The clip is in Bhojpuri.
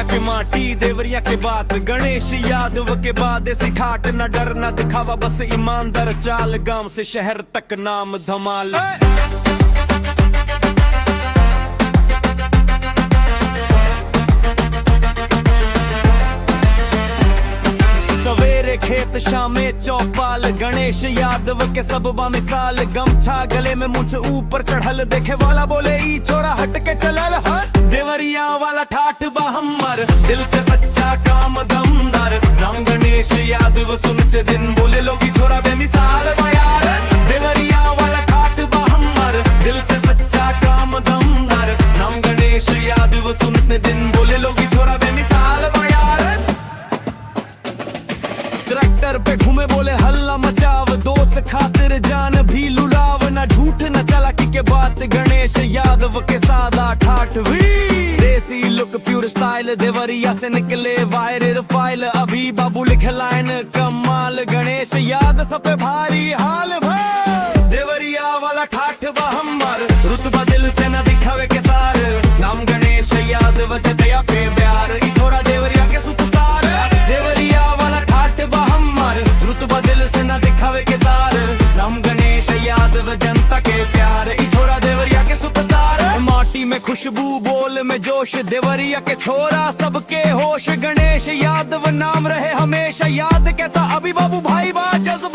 देवरिया के माटी देवरिया के बात, गणेश यादव के बाद ऐसी ठाट न डर न दिखावा, बस ईमानदार चाल, गांव से शहर तक नाम धमाल। सवेरे खेत शामे चौपाल, गणेश यादव के सब बामिसाल, गमछा गले में मुझ ऊपर चढ़ल, देखे वाला बोले ई छोरा हट के चलल। देवरिया वाला ठाठ बा हमर, दिल से सच्चा काम दमदार, नाम गणेश यादव सुनचे दिन बोले लोग ई छोरा बेमिसाल बा यार। देवरिया वाला ठाठ बा हमर, दिल से सच्चा काम दमदार, नाम गणेश यादव सुनते दिन बोले लोग ई छोरा बेमिसाल बा यार। ट्रैक्टर पे घूमे बोले हल्ला मचाव, दोस्त खातिर जान भी लुलाव, ना झूठ न चालाकी के बात, गणेश यादव के सादा ठाठ भी। देसी लुक प्योर स्टाइल, देवरिया से निकले वायरल फाइल, अभी बाबू लिखे लाइन कमाल, गणेश यादव सब पे भारी हाल भाई। देवरिया वाला ठाठ बा हमर, रुतबा दिल से न दिखावे के सार, नाम गणेश यादव जतया पे प्यार, ई छोरा देवरिया के सुपरस्टार। देवरिया वाला ठाठ बा हमर, रुतबा दिल से न दिखावे के सार, नाम गणेश यादव जनता के प्यार, ई छोरा देवरिया के सुपरस्टार। माटी में खुशबू बोल में जोश, देवरिया के छोरा सबके होश, गणेश यादव नाम रहे हमेशा याद, कहता अभी बाबू भाई बा जज्बा।